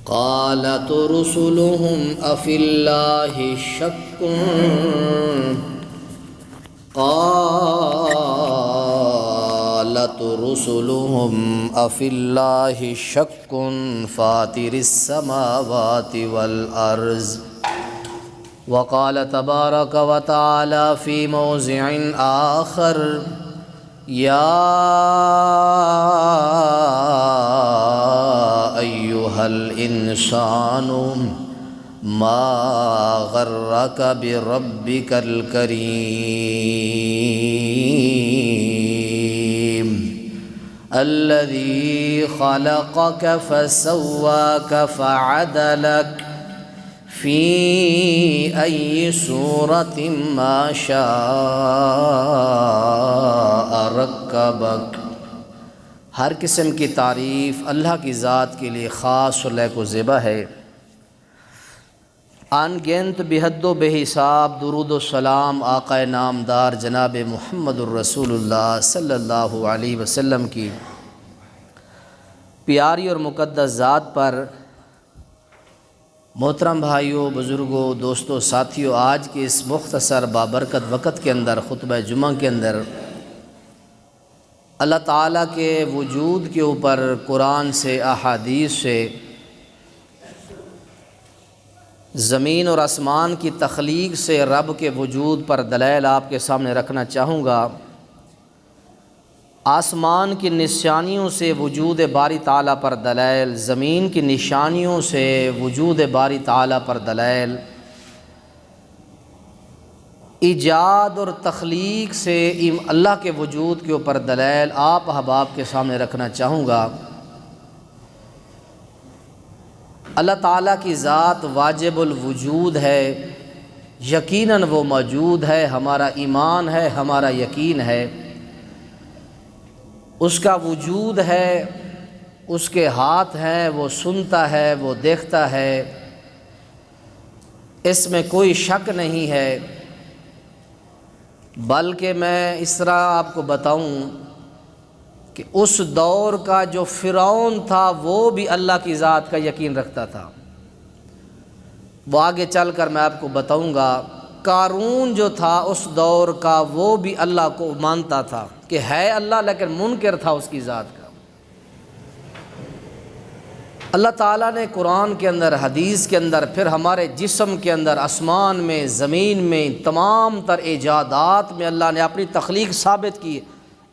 قالت رسلهم أفي الله شك قالت رسلهم أفي الله شك فاطر السماوات والأرض وقال تبارك وتعالى في موضع آخر يا أيها الإنسان ما غرك بربك الكريم الذي خلقك فسواك فعدلك فی ای صورت ما شاء رکبک۔ ہر قسم کی تعریف اللہ کی ذات کے لیے خاص اور لائق و زیبا ہے۔ ان گنت بے حد و بے حساب درود و سلام آقا نامدار جناب محمد الرسول اللہ صلی اللہ علیہ وسلم کی پیاری اور مقدس ذات پر۔ محترم بھائیوں، بزرگوں، دوستوں، ساتھیوں، آج کے اس مختصر بابرکت وقت کے اندر خطبہ جمعہ کے اندر اللہ تعالیٰ کے وجود کے اوپر قرآن سے، احادیث سے، زمین اور آسمان کی تخلیق سے رب کے وجود پر دلائل آپ کے سامنے رکھنا چاہوں گا۔ آسمان کی نشانیوں سے وجود باری تعالیٰ پر دلائل، زمین کی نشانیوں سے وجود باری تعالیٰ پر دلائل، ایجاد اور تخلیق سے اللہ کے وجود کے اوپر دلائل آپ احباب کے سامنے رکھنا چاہوں گا۔ اللہ تعالیٰ کی ذات واجب الوجود ہے، یقیناً وہ موجود ہے، ہمارا ایمان ہے، ہمارا یقین ہے۔ اس کا وجود ہے، اس کے ہاتھ ہیں، وہ سنتا ہے، وہ دیکھتا ہے، اس میں کوئی شک نہیں ہے۔ بلکہ میں اس طرح آپ کو بتاؤں کہ اس دور کا جو فرعون تھا وہ بھی اللہ کی ذات کا یقین رکھتا تھا۔ وہ آگے چل کر میں آپ کو بتاؤں گا۔ قارون جو تھا اس دور کا وہ بھی اللہ کو مانتا تھا کہ ہے اللہ، لیکن منکر تھا اس کی ذات کا۔ اللہ تعالیٰ نے قرآن کے اندر، حدیث کے اندر، پھر ہمارے جسم کے اندر، آسمان میں، زمین میں، تمام تر ایجادات میں اللہ نے اپنی تخلیق ثابت کی۔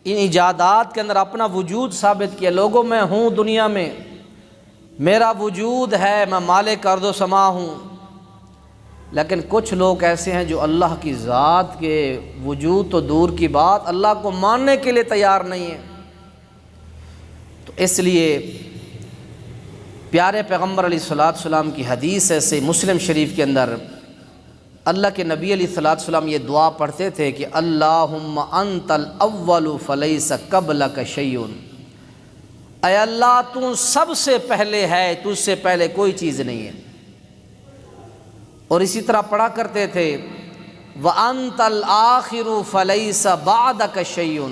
ان ایجادات کے اندر اپنا وجود ثابت کیا۔ لوگوں میں ہوں، دنیا میں میرا وجود ہے، میں مالک ارض و سما ہوں۔ لیکن کچھ لوگ ایسے ہیں جو اللہ کی ذات کے وجود تو دور کی بات، اللہ کو ماننے کے لیے تیار نہیں ہیں۔ تو اس لیے پیارے پیغمبر علیہ السلام کی حدیث ہے، سے مسلم شریف کے اندر اللہ کے نبی علیہ السلام یہ دعا پڑھتے تھے کہ اللہم انت الاول فلیس قبلک شیء، اے اللہ تو سب سے پہلے ہے، تجھ سے پہلے کوئی چیز نہیں ہے۔ اور اسی طرح پڑھا کرتے تھے وَأَنْتَ الْآخِرُ فَلَيْسَ بَعْدَكَ شَيْءٌ،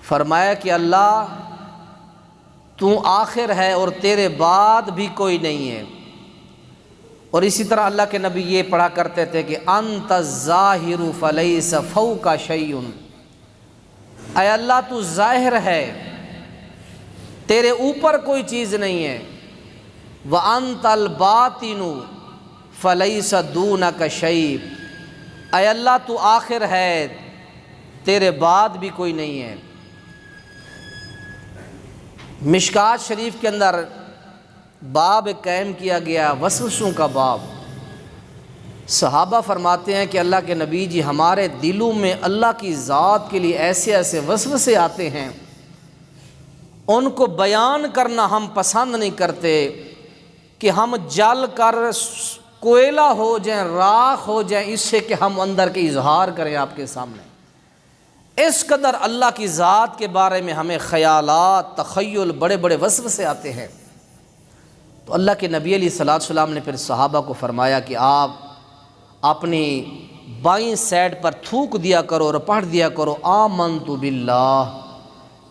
فرمایا کہ اللہ تو آخر ہے اور تیرے بعد بھی کوئی نہیں ہے۔ اور اسی طرح اللہ کے نبی یہ پڑھا کرتے تھے کہ أَنْتَ الظَّاهِرُ فَلَيْسَ فَوْقَ شَيْءٌ، اے اللہ تو ظاہر ہے، تیرے اوپر کوئی چیز نہیں ہے۔ وَأَنْتَ الْبَاطِنُ فَلَيْسَ دُونَكَ شَيْءٌ، اے اللہ تو آخر ہے، تیرے بعد بھی کوئی نہیں ہے۔ مشکات شریف کے اندر باب قائم کیا گیا، وسوسوں کا باب۔ صحابہ فرماتے ہیں کہ اللہ کے نبی جی ہمارے دلوں میں اللہ کی ذات کے لیے ایسے ایسے وسوسے آتے ہیں، ان کو بیان کرنا ہم پسند نہیں کرتے کہ ہم جل کر کوئلہ ہو جائیں، راکھ ہو جائیں، اس سے کہ ہم اندر کے اظہار کریں آپ کے سامنے۔ اس قدر اللہ کی ذات کے بارے میں ہمیں خیالات، تخیل، بڑے بڑے وسوسے آتے ہیں۔ تو اللہ کے نبی علیہ السلام نے پھر صحابہ کو فرمایا کہ آپ اپنی بائیں سائڈ پر تھوک دیا کرو اور پڑھ دیا کرو آمنت باللہ،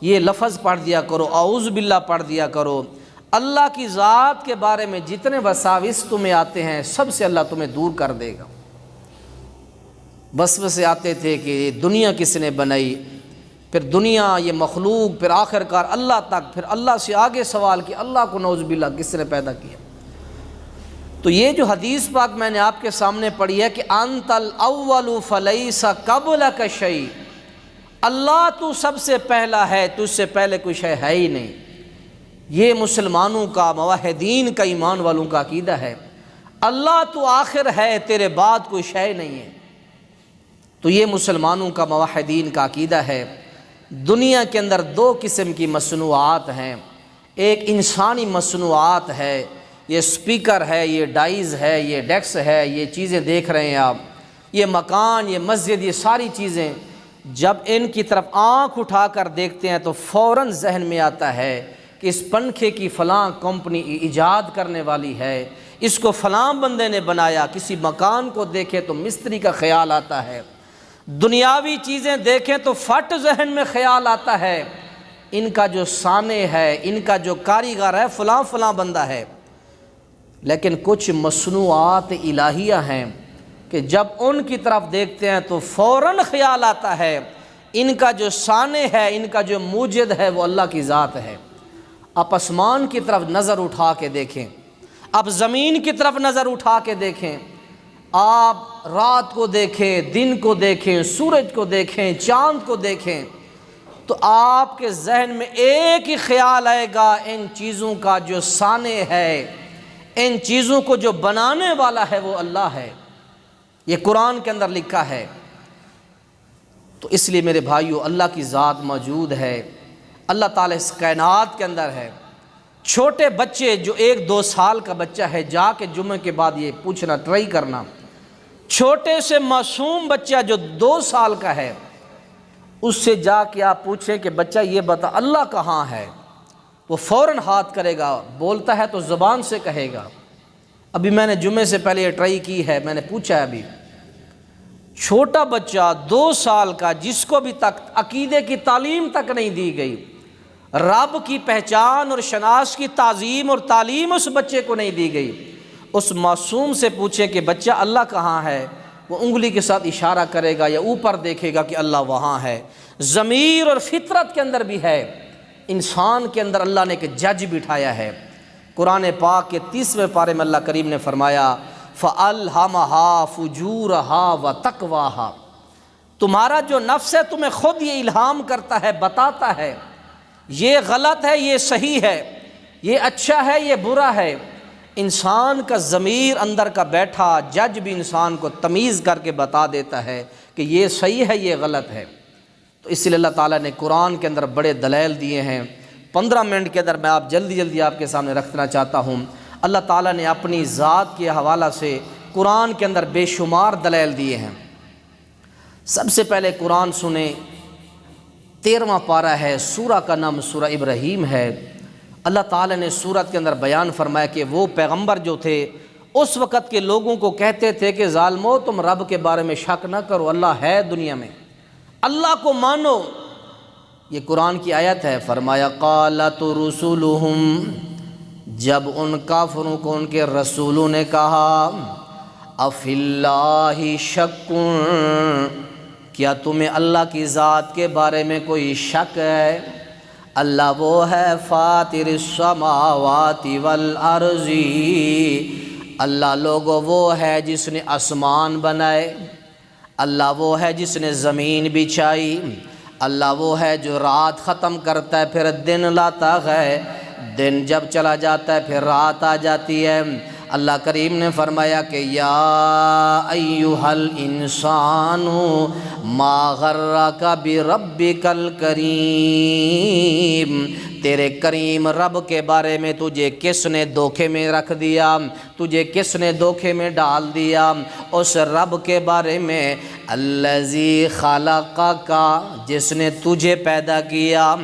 یہ لفظ پڑھ دیا کرو، اعوذ باللہ پڑھ دیا کرو، اللہ کی ذات کے بارے میں جتنے وساوس تمہیں آتے ہیں سب سے اللہ تمہیں دور کر دے گا۔ وسوسے آتے تھے کہ دنیا کس نے بنائی، پھر دنیا، یہ مخلوق، پھر آخر کار اللہ تک، پھر اللہ سے آگے سوال کہ اللہ کو نعوذ باللہ کس نے پیدا کیا۔ تو یہ جو حدیث پاک میں نے آپ کے سامنے پڑھی ہے کہ انت الاول فلیس قبلک شیء، اللہ تو سب سے پہلا ہے، تجھ سے پہلے کوئی شے ہے ہی نہیں، یہ مسلمانوں کا، موحدین کا، ایمان والوں کا عقیدہ ہے۔ اللہ تو آخر ہے، تیرے بعد کوئی شے نہیں ہے۔ تو یہ مسلمانوں کا، موحدین کا عقیدہ ہے۔ دنیا کے اندر دو قسم کی مصنوعات ہیں، ایک انسانی مصنوعات ہے، یہ سپیکر ہے، یہ ڈائز ہے، یہ ڈیکس ہے، یہ چیزیں دیکھ رہے ہیں آپ، یہ مکان، یہ مسجد، یہ ساری چیزیں جب ان کی طرف آنکھ اٹھا کر دیکھتے ہیں تو فوراً ذہن میں آتا ہے کہ اس پنکھے کی فلاں کمپنی ایجاد کرنے والی ہے، اس کو فلاں بندے نے بنایا۔ کسی مکان کو دیکھے تو مستری کا خیال آتا ہے، دنیاوی چیزیں دیکھیں تو فٹ ذہن میں خیال آتا ہے ان کا جو صانع ہے، ان کا جو کاریگر ہے فلاں فلاں بندہ ہے۔ لیکن کچھ مصنوعات الہیہ ہیں کہ جب ان کی طرف دیکھتے ہیں تو فوراً خیال آتا ہے ان کا جو صانع ہے، ان کا جو موجد ہے وہ اللہ کی ذات ہے۔ آپ آسمان کی طرف نظر اٹھا کے دیکھیں، آپ زمین کی طرف نظر اٹھا کے دیکھیں، آپ رات کو دیکھیں، دن کو دیکھیں، سورج کو دیکھیں، چاند کو دیکھیں، تو آپ کے ذہن میں ایک ہی خیال آئے گا ان چیزوں کا جو صانع ہے، ان چیزوں کو جو بنانے والا ہے وہ اللہ ہے۔ یہ قرآن کے اندر لکھا ہے۔ تو اس لیے میرے بھائیو، اللہ کی ذات موجود ہے، اللہ تعالیٰ اس کائنات کے اندر ہے۔ چھوٹے بچے، جو 1-2 سال کا بچہ ہے، جا کے جمعے کے بعد یہ پوچھنا، ٹرائی کرنا، چھوٹے سے معصوم بچہ جو 2 سال کا ہے، اس سے جا کے آپ پوچھیں کہ بچہ یہ بتا اللہ کہاں ہے، وہ فوراً ہاتھ کرے گا، بولتا ہے تو زبان سے کہے گا۔ ابھی میں نے جمعے سے پہلے یہ ٹرائی کی ہے، میں نے پوچھا ہے، ابھی چھوٹا بچہ 2 سال کا جس کو بھی تک عقیدے کی تعلیم تک نہیں دی گئی، رب کی پہچان اور شناخت کی تعظیم اور تعلیم اس بچے کو نہیں دی گئی، اس معصوم سے پوچھے کہ بچہ اللہ کہاں ہے، وہ انگلی کے ساتھ اشارہ کرے گا یا اوپر دیکھے گا کہ اللہ وہاں ہے۔ ضمیر اور فطرت کے اندر بھی ہے، انسان کے اندر اللہ نے ایک جج بٹھایا ہے۔ قرآن پاک کے 30ویں پارے میں اللہ کریم نے فرمایا فَأَلْهَمَهَا فُجُورَهَا وَتَقْوَاهَا، تمہارا جو نفس ہے تمہیں خود یہ الہام کرتا ہے، بتاتا ہے یہ غلط ہے، یہ صحیح ہے، یہ اچھا ہے، یہ برا ہے۔ انسان کا ضمیر اندر کا بیٹھا جج بھی انسان کو تمیز کر کے بتا دیتا ہے کہ یہ صحیح ہے، یہ غلط ہے۔ تو اس لیے اللہ تعالیٰ نے قرآن کے اندر بڑے دلائل دیے ہیں۔ 15 منٹ کے اندر میں آپ جلدی آپ کے سامنے رکھنا چاہتا ہوں۔ اللہ تعالیٰ نے اپنی ذات کے حوالہ سے قرآن کے اندر بے شمار دلائل دیے ہیں۔ سب سے پہلے قرآن سنیں، 13واں پارہ ہے، سورہ کا نام سورہ ابراہیم ہے۔ اللہ تعالیٰ نے سورت کے اندر بیان فرمایا کہ وہ پیغمبر جو تھے اس وقت کے لوگوں کو کہتے تھے کہ ظالمو، تم رب کے بارے میں شک نہ کرو، اللہ ہے دنیا میں، اللہ کو مانو۔ یہ قرآن کی آیت ہے۔ فرمایا قالت رسلہم، جب ان کافروں کو ان کے رسولوں نے کہا افی اللہ شک، کیا تمہیں اللہ کی ذات کے بارے میں کوئی شک ہے؟ اللہ وہ ہے فاطر السماوات والارض، اللہ لوگو وہ ہے جس نے آسمان بنائے، اللہ وہ ہے جس نے زمین بچھائی، اللہ وہ ہے جو رات ختم کرتا ہے پھر دن لاتا ہے، دن جب چلا جاتا ہے پھر رات آ جاتی ہے۔ اللہ کریم نے فرمایا کہ یا ایھا الانسان ما غرک بربک الکریم، تیرے کریم رب کے بارے میں تجھے کس نے دھوکے میں رکھ دیا، تجھے کس نے دھوکے میں ڈال دیا؟ اس رب کے بارے میں الذی خلقک، جس نے تجھے پیدا کیا،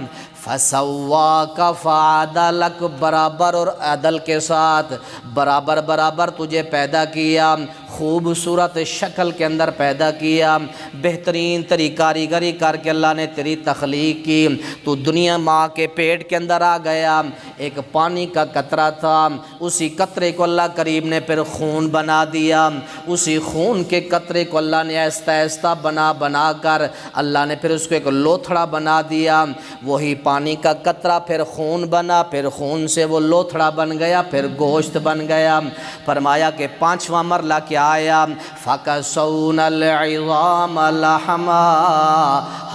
فسواک فعدلک، برابر اور عدل کے ساتھ برابر تجھے پیدا کیا، خوبصورت شکل کے اندر پیدا کیا، بہترین تری کاریگری کر کے اللہ نے تیری تخلیق کی، تو دنیا ماں کے پیٹ کے اندر آ گیا، ایک پانی کا قطرہ تھا، اسی قطرے کو اللہ کریم نے پھر خون بنا دیا، اسی خون کے قطرے کو اللہ نے آہستہ آہستہ بنا کر اللہ نے پھر اس کو ایک لوتھڑا بنا دیا، وہی پانی کا قطرہ پھر خون بنا، پھر خون سے وہ لوتھڑا بن گیا، پھر گوشت بن گیا۔ فرمایا کہ پانچواں مرحلہ کیا آیا، فَكَسَوْنَا الْعِظَامَ لَحْمًا،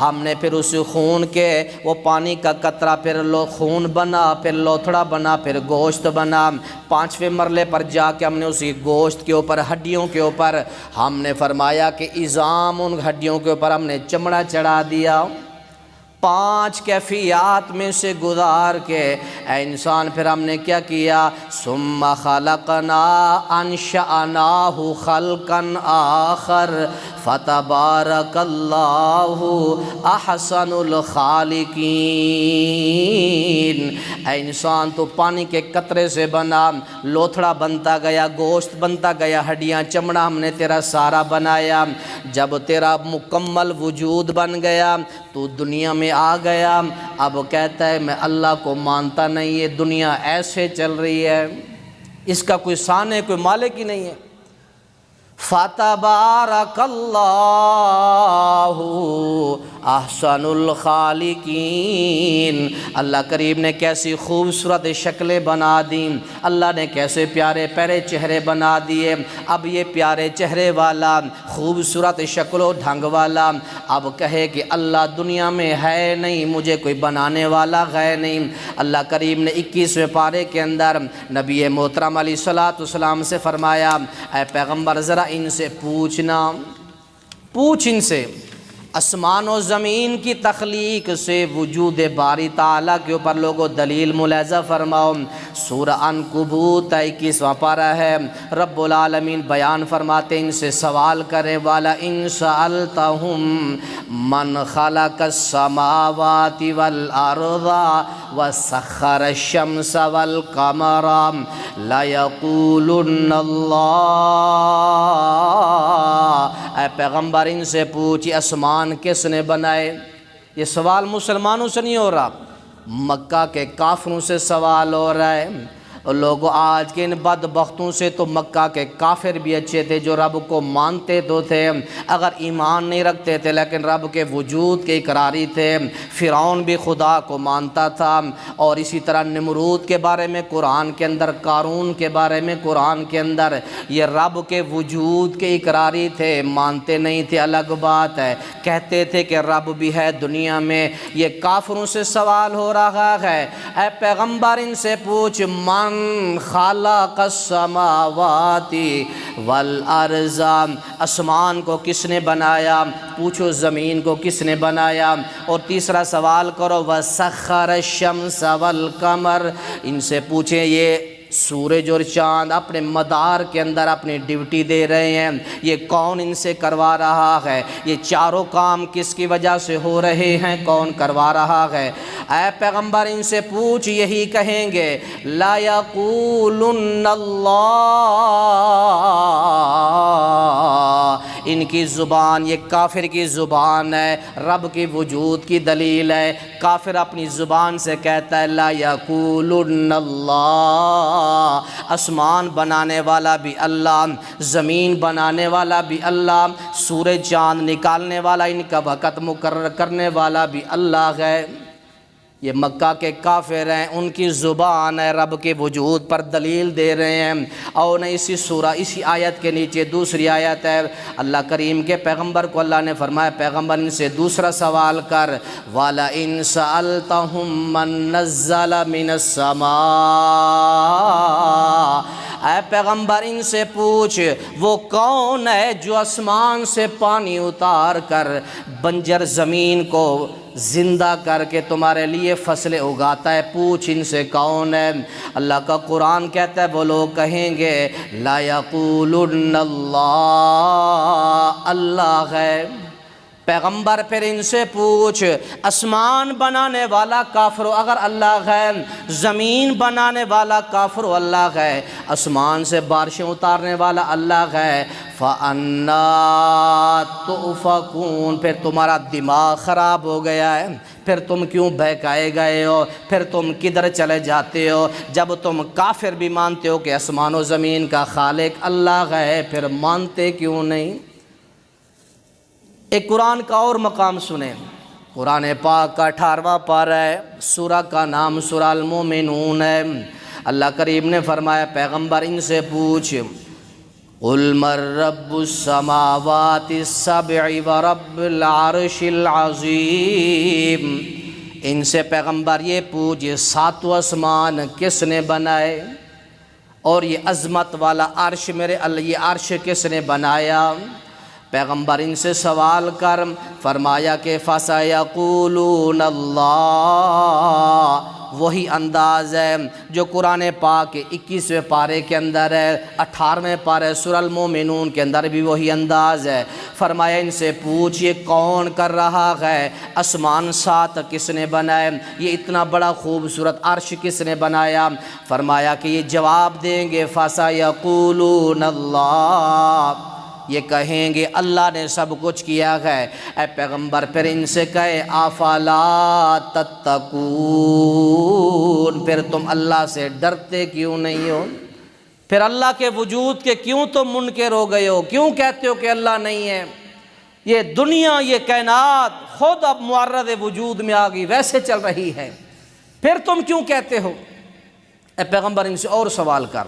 ہم نے پھر اس خون کے وہ پانی کا قطرہ پھر خون بنا، پھر لوتھڑا بنا، پھر گوشت بنا۔ پانچویں مرحلے پر جا کے ہم نے اسی گوشت کے اوپر، ہڈیوں کے اوپر ہم نے فرمایا کہ عظام، ان ہڈیوں کے اوپر ہم نے چمڑا چڑھا دیا۔ 5 کیفیات میں سے گزار کے اے انسان پھر ہم نے کیا کیا، ثم خلقنا انشأناہ خلقا آخر فتبارک اللہ احسن الخالقین۔ اے انسان تو پانی کے قطرے سے بنا، لوتھڑا بنتا گیا، گوشت بنتا گیا، ہڈیاں چمڑا ہم نے تیرا سارا بنایا۔ جب تیرا مکمل وجود بن گیا تو دنیا میں آ گیا، اب کہتا ہے میں اللہ کو مانتا نہیں، یہ دنیا ایسے چل رہی ہے، اس کا کوئی ثان ہے، کوئی مالک ہی نہیں ہے۔ فَتَبَارَكَ اللَّهُ احسن الخالقین۔ اللہ کریم نے کیسی خوبصورت شکلیں بنا دیں، اللہ نے کیسے پیارے پیارے چہرے بنا دیے۔ اب یہ پیارے چہرے والا، خوبصورت شکل و ڈھنگ والا اب کہے کہ اللہ دنیا میں ہے نہیں، مجھے کوئی بنانے والا ہے نہیں۔ اللہ کریم نے 21ویں پارے کے اندر نبی محترم علیہ السلام سے فرمایا، اے پیغمبر ذرا ان سے پوچھنا، پوچھ ان سے آسمان و زمین کی تخلیق سے وجود باری تعالیٰ کے اوپر لوگوں دلیل ملاحظہ فرماؤ۔ سورہ عنکبوت 21واں پارہ ہے، رب العالمین بیان فرماتے ان سے سوال کرے والا ان سألتہم من خلق السماوات والارض وسخر الشمس والقمر لیقولن اللہ۔ اے پیغمبر ان سے پوچھی آسمان کس نے بنائے؟ یہ سوال مسلمانوں سے نہیں ہو رہا، مکہ کے کافروں سے سوال ہو رہا ہے۔ اور لوگوں آج کے ان بدبختوں سے تو مکہ کے کافر بھی اچھے تھے جو رب کو مانتے تو تھے، اگر ایمان نہیں رکھتے تھے لیکن رب کے وجود کے اقراری تھے۔ فرعون بھی خدا کو مانتا تھا، اور اسی طرح نمرود کے بارے میں قرآن کے اندر، قارون کے بارے میں قرآن کے اندر یہ رب کے وجود کے اقراری تھے، مانتے نہیں تھے الگ بات ہے، کہتے تھے کہ رب بھی ہے دنیا میں۔ یہ کافروں سے سوال ہو رہا ہے، اے پیغمبر ان سے پوچھ من خلق السماوات والارض، آسمان کو کس نے بنایا؟ پوچھو زمین کو کس نے بنایا؟ اور تیسرا سوال کرو وسخر الشمس والقمر، ان سے پوچھیں یہ سورج اور چاند اپنے مدار کے اندر اپنی ڈیوٹی دے رہے ہیں، یہ کون ان سے کروا رہا ہے؟ یہ چاروں کام کس کی وجہ سے ہو رہے ہیں؟ کون کروا رہا ہے؟ اے پیغمبر ان سے پوچھ، یہی کہیں گے لا یقولن اللہ، ان کی زبان، یہ کافر کی زبان ہے، رب کی وجود کی دلیل ہے۔ کافر اپنی زبان سے کہتا ہے لا یقولن اللہ، آسمان بنانے والا بھی اللہ، زمین بنانے والا بھی اللہ، سورج چاند نکالنے والا، ان کا وقت مقرر کرنے والا بھی اللہ ہے۔ یہ مکہ کے کافر ہیں، ان کی زبان ہے، رب کے وجود پر دلیل دے رہے ہیں۔ اور نہ اسی سورہ، اسی آیت کے نیچے دوسری آیت ہے، اللہ کریم کے پیغمبر کو اللہ نے فرمایا پیغمبر ان سے دوسرا سوال کر، وَلَئِن سَأَلْتَهُم مَّن نَّزَّلَ مِنَ السَّمَاءِ، اے پیغمبر ان سے پوچھ وہ کون ہے جو آسمان سے پانی اتار کر بنجر زمین کو زندہ کر کے تمہارے لیے فصلیں اگاتا ہے؟ پوچھ ان سے کون ہے؟ اللہ کا قرآن کہتا ہے وہ لوگ کہیں گے لا یقولن اللہ، اللہ ہے۔ پیغمبر پھر ان سے پوچھ آسمان بنانے والا کافر اگر اللہ ہے، زمین بنانے والا کافر اللہ ہے، آسمان سے بارشیں اتارنے والا اللہ ہے، فَأَنَّا تُؤْفَكُونَ، پھر تمہارا دماغ خراب ہو گیا ہے، پھر تم کیوں بہکائے گئے ہو، پھر تم کدھر چلے جاتے ہو؟ جب تم کافر بھی مانتے ہو کہ آسمان و زمین کا خالق اللہ ہے، پھر مانتے کیوں نہیں؟ ایک قرآن کا اور مقام سنیں، قرآن پاک کا 18واں پارہ ہے، سورہ کا نام سورہ المومنون ہے۔ اللہ کریم نے فرمایا پیغمبر ان سے پوچھ، قُلْ مَن رَّبُّ السَّمَاوَاتِ السَّبْعِ وَرَبُّ الْعَرْشِ الْعَظِيمِ، ان سے پیغمبر یہ پوچھ یہ ساتوں آسمان کس نے بنائے، اور یہ عظمت والا عرش میرے اللہ یہ عرش کس نے بنایا؟ پیغمبر ان سے سوال کر، فرمایا کہ فَسَيَقُولُونَ اللَّهُ، وہی انداز ہے جو قرآن پاک کے 21ویں پارے کے اندر ہے، 18ویں پارے سورہ المومنون کے اندر بھی وہی انداز ہے۔ فرمایا ان سے پوچھ یہ کون کر رہا ہے، آسمان 7 کس نے بنائے، یہ اتنا بڑا خوبصورت عرش کس نے بنایا؟ فرمایا کہ یہ جواب دیں گے فَسَيَقُولُونَ اللَّهُ، یہ کہیں گے اللہ نے سب کچھ کیا ہے۔ اے پیغمبر پھر ان سے کہے افلا تتقون، پھر تم اللہ سے ڈرتے کیوں نہیں ہو؟ پھر اللہ کے وجود کے کیوں تم منکر ہو گئے ہو؟ کیوں کہتے ہو کہ اللہ نہیں ہے؟ یہ دنیا یہ کائنات خود اب معرض وجود میں آ گئی، ویسے چل رہی ہے، پھر تم کیوں کہتے ہو؟ اے پیغمبر ان سے اور سوال کر۔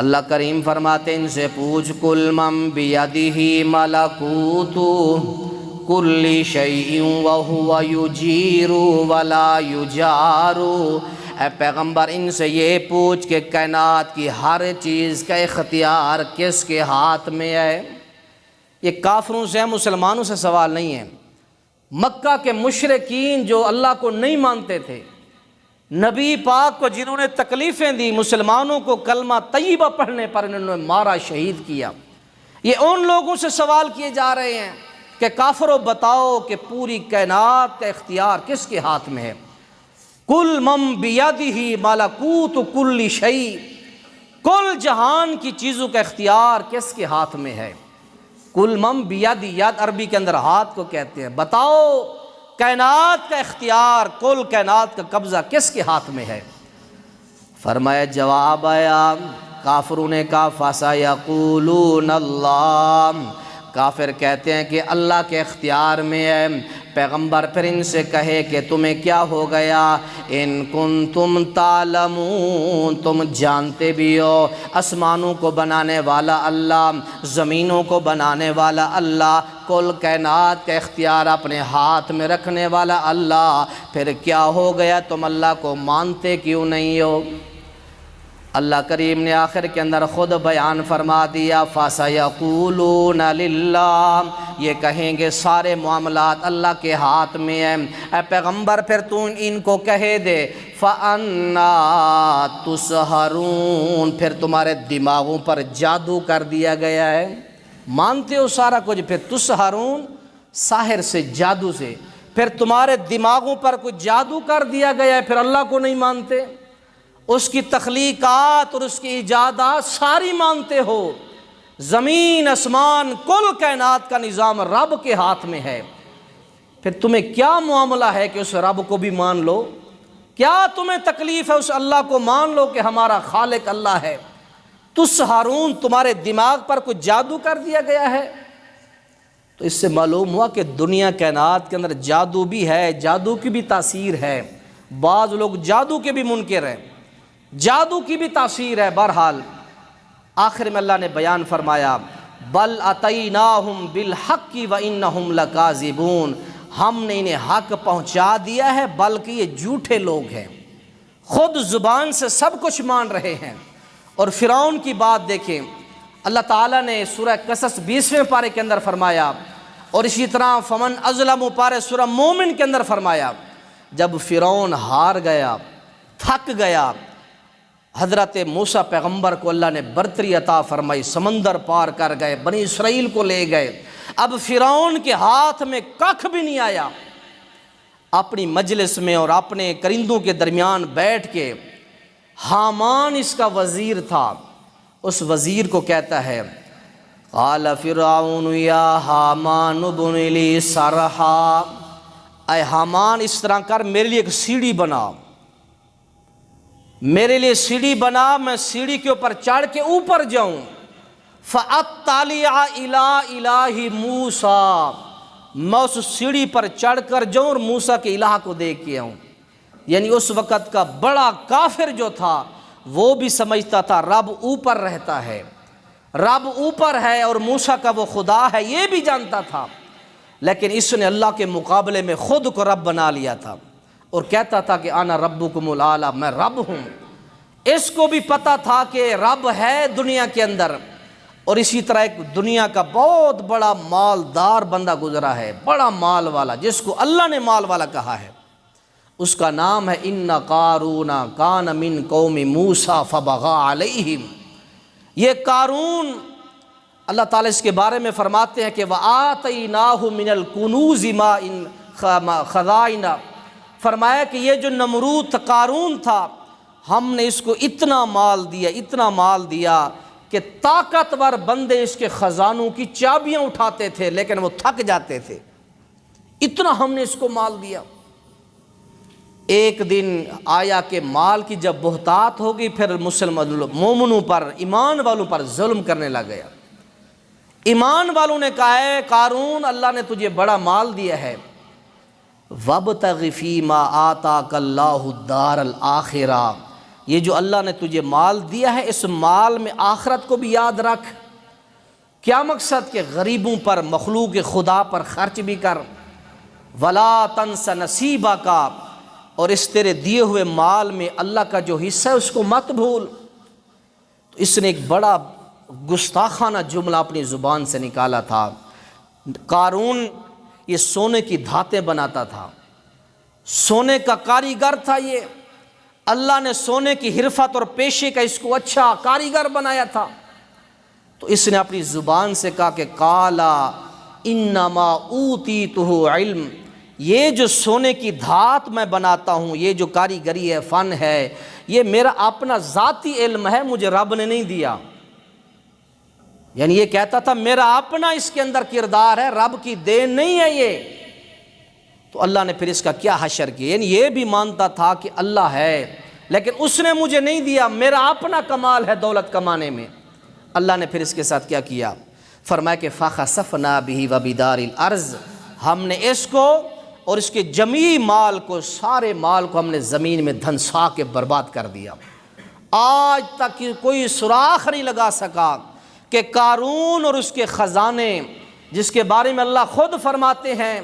اللہ کریم فرماتے ان سے پوچھ کل من بیدہ ملکوت کل شیء وہو یجیر ولا یجار، اے پیغمبر ان سے یہ پوچھ کہ کائنات کی ہر چیز کا اختیار کس کے ہاتھ میں ہے؟ یہ کافروں سے مسلمانوں سے سوال نہیں ہے، مکہ کے مشرکین جو اللہ کو نہیں مانتے تھے، نبی پاک کو جنہوں نے تکلیفیں دی، مسلمانوں کو کلمہ طیبہ پڑھنے پر انہوں نے مارا، شہید کیا، یہ ان لوگوں سے سوال کیے جا رہے ہیں کہ کافرو بتاؤ کہ پوری کائنات کا اختیار کس کے ہاتھ میں ہے؟ کل من بیدہ ملکوت کل شیء، کل جہان کی چیزوں کا اختیار کس کے ہاتھ میں ہے؟ کل من بیدہ، یاد عربی کے اندر ہاتھ کو کہتے ہیں، بتاؤ کائنات کا اختیار، کل کائنات کا قبضہ کس کے ہاتھ میں ہے؟ فرمایا جواب آیا، کافروں نے کہا فَسَيَقُولُونَ اللَّهُ، کافر کہتے ہیں کہ اللہ کے اختیار میں ہے۔ پیغمبر پھر ان سے کہے کہ تمہیں کیا ہو گیا، ان کنتم تعلمون، تم جانتے بھی ہو آسمانوں کو بنانے والا اللہ، زمینوں کو بنانے والا اللہ، کل کائنات کا اختیار اپنے ہاتھ میں رکھنے والا اللہ، پھر کیا ہو گیا تم اللہ کو مانتے کیوں نہیں ہو؟ اللہ کریم نے آخر کے اندر خود بیان فرما دیا فَسَيَقُولُونَ لِلَّهِ، یہ کہیں گے سارے معاملات اللہ کے ہاتھ میں ہیں۔ اے پیغمبر پھر تو ان کو کہے دے فَأَنَّا تُسْحَرُونَ، پھر تمہارے دماغوں پر جادو کر دیا گیا ہے، مانتے ہو سارا کچھ، پھر تُسْحَرُونَ ساحر سے، جادو سے، پھر تمہارے دماغوں پر کچھ جادو کر دیا گیا ہے، پھر اللہ کو نہیں مانتے؟ اس کی تخلیقات اور اس کی ایجادات ساری مانتے ہو، زمین اسمان کل کائنات کا نظام رب کے ہاتھ میں ہے، پھر تمہیں کیا معاملہ ہے کہ اس رب کو بھی مان لو؟ کیا تمہیں تکلیف ہے اس اللہ کو مان لو کہ ہمارا خالق اللہ ہے؟ تسحرون، تمہارے دماغ پر کچھ جادو کر دیا گیا ہے۔ تو اس سے معلوم ہوا کہ دنیا کائنات کے اندر جادو بھی ہے، جادو کی بھی تاثیر ہے، بعض لوگ جادو کے بھی منکر ہیں، جادو کی بھی تاثیر ہے۔ بہرحال آخر میں اللہ نے بیان فرمایا بل اتیناہم بالحق وانہم لکاذبون، ہم نے انہیں حق پہنچا دیا ہے بلکہ یہ جھوٹے لوگ ہیں، خود زبان سے سب کچھ مان رہے ہیں۔ اور فرعون کی بات دیکھیں، اللہ تعالیٰ نے سورہ قصص 20ویں پارے کے اندر فرمایا، اور اسی طرح فمن اظلم پارے سورہ مومن کے اندر فرمایا، جب فرعون ہار گیا، تھک گیا، حضرت موسیٰ پیغمبر کو اللہ نے برتری عطا فرمائی، سمندر پار کر گئے، بنی اسرائیل کو لے گئے، اب فرعون کے ہاتھ میں ککھ بھی نہیں آیا، اپنی مجلس میں اور اپنے کرندوں کے درمیان بیٹھ کے حامان اس کا وزیر تھا، اس وزیر کو کہتا ہے قال فرعون یا حامان ابن لی صرحا، اے حامان اس طرح کر، میرے لیے ایک سیڑھی بنا، میرے لیے سیڑھی بنا، میں سیڑھی کے اوپر چڑھ کے اوپر جاؤں، فَأَطَّلِعَ إِلَىٰ إِلَٰهِ مُوسَىٰ، میں اس سیڑھی پر چڑھ کر جاؤں اور موسیٰ کے الہ کو دیکھ کے آؤں۔ یعنی اس وقت کا بڑا کافر جو تھا وہ بھی سمجھتا تھا رب اوپر رہتا ہے، رب اوپر ہے اور موسیٰ کا وہ خدا ہے، یہ بھی جانتا تھا، لیکن اس نے اللہ کے مقابلے میں خود کو رب بنا لیا تھا اور کہتا تھا کہ انا ربکم الاعلی، میں رب ہوں۔ اس کو بھی پتا تھا کہ رب ہے دنیا کے اندر، اور اسی طرح ایک دنیا کا بہت بڑا مالدار بندہ گزرا ہے، بڑا مال والا، جس کو اللہ نے مال والا کہا ہے، اس کا نام ہے ان قارون کان من قوم موسیٰ فبغى علیہم۔ یہ قارون، اللہ تعالیٰ اس کے بارے میں فرماتے ہیں کہ وَآتَيْنَاهُ مِنَ الْكُنُوزِ مَا إِن خَزَائِنَ، فرمایا کہ یہ جو نمرود قارون تھا، ہم نے اس کو اتنا مال دیا، اتنا مال دیا کہ طاقتور بندے اس کے خزانوں کی چابیاں اٹھاتے تھے لیکن وہ تھک جاتے تھے، اتنا ہم نے اس کو مال دیا۔ ایک دن آیا کہ مال کی جب بہتات ہوگی پھر مومنوں پر، ایمان والوں پر ظلم کرنے لگ گیا۔ ایمان والوں نے کہا ہے قارون اللہ نے تجھے بڑا مال دیا ہے، وَابْتَغِ فِي مَا آتَاكَ اللَّهُ الدَّارَ الْآخِرَةَ، یہ جو اللہ نے تجھے مال دیا ہے اس مال میں آخرت کو بھی یاد رکھ۔ کیا مقصد؟ کہ غریبوں پر، مخلوق خدا پر خرچ بھی کر، وَلَا تَنْسَ نَصِيبَكَ، اور اس تیرے دیے ہوئے مال میں اللہ کا جو حصہ ہے اس کو مت بھول۔ تو اس نے ایک بڑا گستاخانہ جملہ اپنی زبان سے نکالا تھا۔ قارون یہ سونے کی دھاتیں بناتا تھا، سونے کا کاریگر تھا، یہ اللہ نے سونے کی حرفت اور پیشے کا اس کو اچھا کاریگر بنایا تھا۔ تو اس نے اپنی زبان سے کہا کہ قالا انما اوتیتہ علم، یہ جو سونے کی دھات میں بناتا ہوں، یہ جو کاریگری ہے، فن ہے، یہ میرا اپنا ذاتی علم ہے، مجھے رب نے نہیں دیا۔ یعنی یہ کہتا تھا میرا اپنا اس کے اندر کردار ہے، رب کی دین نہیں ہے یہ۔ تو اللہ نے پھر اس کا کیا حشر کیا، یعنی یہ بھی مانتا تھا کہ اللہ ہے لیکن اس نے مجھے نہیں دیا، میرا اپنا کمال ہے دولت کمانے میں۔ اللہ نے پھر اس کے ساتھ کیا کیا، فرمایا کہ فَخَسَفْنَا بِهِ وَبِدَارِ الْأَرْضِ، ہم نے اس کو اور اس کے جمیع مال کو، سارے مال کو ہم نے زمین میں دھنسا کے برباد کر دیا۔ آج تک کوئی سراخ نہیں لگا سکا کہ قارون اور اس کے خزانے، جس کے بارے میں اللہ خود فرماتے ہیں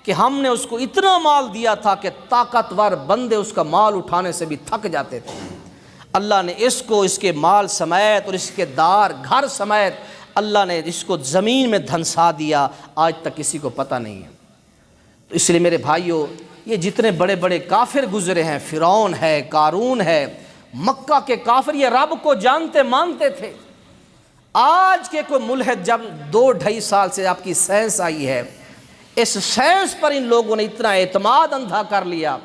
کہ ہم نے اس کو اتنا مال دیا تھا کہ طاقتور بندے اس کا مال اٹھانے سے بھی تھک جاتے تھے، اللہ نے اس کو، اس کے مال سمیت اور اس کے دار گھر سمیت اللہ نے اس کو زمین میں دھنسا دیا، آج تک کسی کو پتہ نہیں ہے۔ تو اس لیے میرے بھائیوں، یہ جتنے بڑے بڑے کافر گزرے ہیں، فرعون ہے، قارون ہے، مکہ کے کافر، یہ رب کو جانتے مانتے تھے۔ آج کے کوئی ملحد جب 2-2.5 سال سے آپ کی سائنس آئی ہے، اس سائنس پر ان لوگوں نے اتنا اعتماد اندھا کر لیا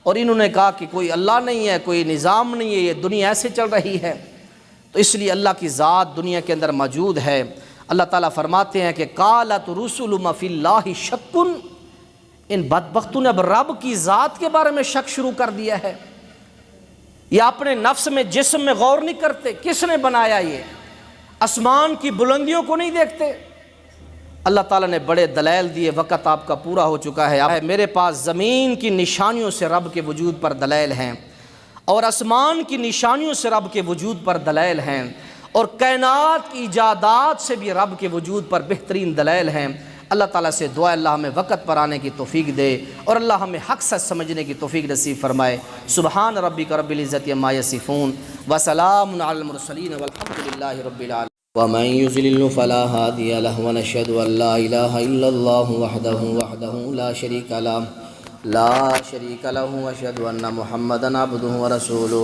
اور انہوں نے کہا کہ کوئی اللہ نہیں ہے، کوئی نظام نہیں ہے، یہ دنیا ایسے چل رہی ہے۔ تو اس لیے اللہ کی ذات دنیا کے اندر موجود ہے۔ اللہ تعالیٰ فرماتے ہیں کہ قالت رسل ما فی اللہ شک، ان بدبختوں نے اب رب کی ذات کے بارے میں شک شروع کر دیا ہے، یا اپنے نفس میں، جسم میں غور نہیں کرتے، کس نے بنایا، یہ آسمان کی بلندیوں کو نہیں دیکھتے۔ اللہ تعالیٰ نے بڑے دلائل دیے، وقت آپ کا پورا ہو چکا ہے۔ میرے پاس زمین کی نشانیوں سے رب کے وجود پر دلائل ہیں، اور آسمان کی نشانیوں سے رب کے وجود پر دلائل ہیں، اور کائنات کی ایجادات سے بھی رب کے وجود پر بہترین دلائل ہیں۔ اللہ تعالیٰ سے دعا اللہ ہمیں وقت پر آنے کی توفیق دے اور اللہ ہمیں حق سچ سمجھنے کی توفیق نصیب فرمائے۔ سبحان ربک رب العزت عما یصفون وسلام علی المرسلین والحمد للہ رب العالمین۔ ومن يضلل فلا هادي له ونشهد أن لا إله إلا الله وحده لا شريك له وأشهد أن محمدا عبده ورسوله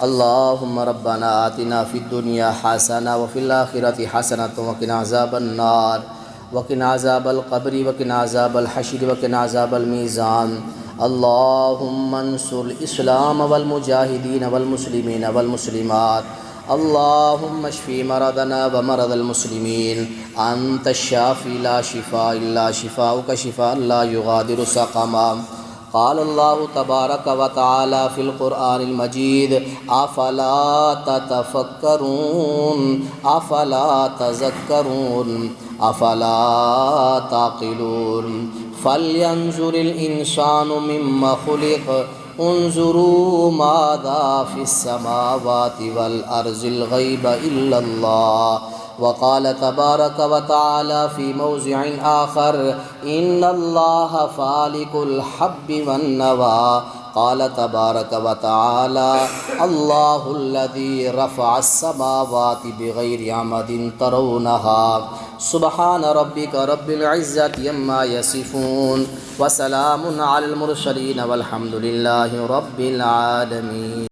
اللهم ربنا آتنا في الدنيا حسنة وفي الآخرة حسنة وقنا عذاب النار وقنا عذاب القبر وقنا عذاب الحشر وقنا عذاب الميزان اللهم انصر الإسلام والمجاهدين والمسلمين والمسلمات اللهم اشف مرضنا ومرض المسلمين أنت الشافي لا شفاء إلا شفاؤك شفاء لا يغادر سقما. قال الله تبارك وتعالى في القرآن المجيد أفلا تتفكرون أفلا تذكرون أفلا تعقلون. فلينظر الإنسان مما خلق انظروا ماذا في السماوات والأرض الغيب إلا الله. وقال تبارك وتعالى في موضع آخر إن الله فالق الحب والنوى. قال تبارك وتعالى الله الذي رفع السماوات بغير عمد ترونها. سبحان ربك رب العزة عما يصفون وسلام على المرسلين والحمد لله رب العالمين.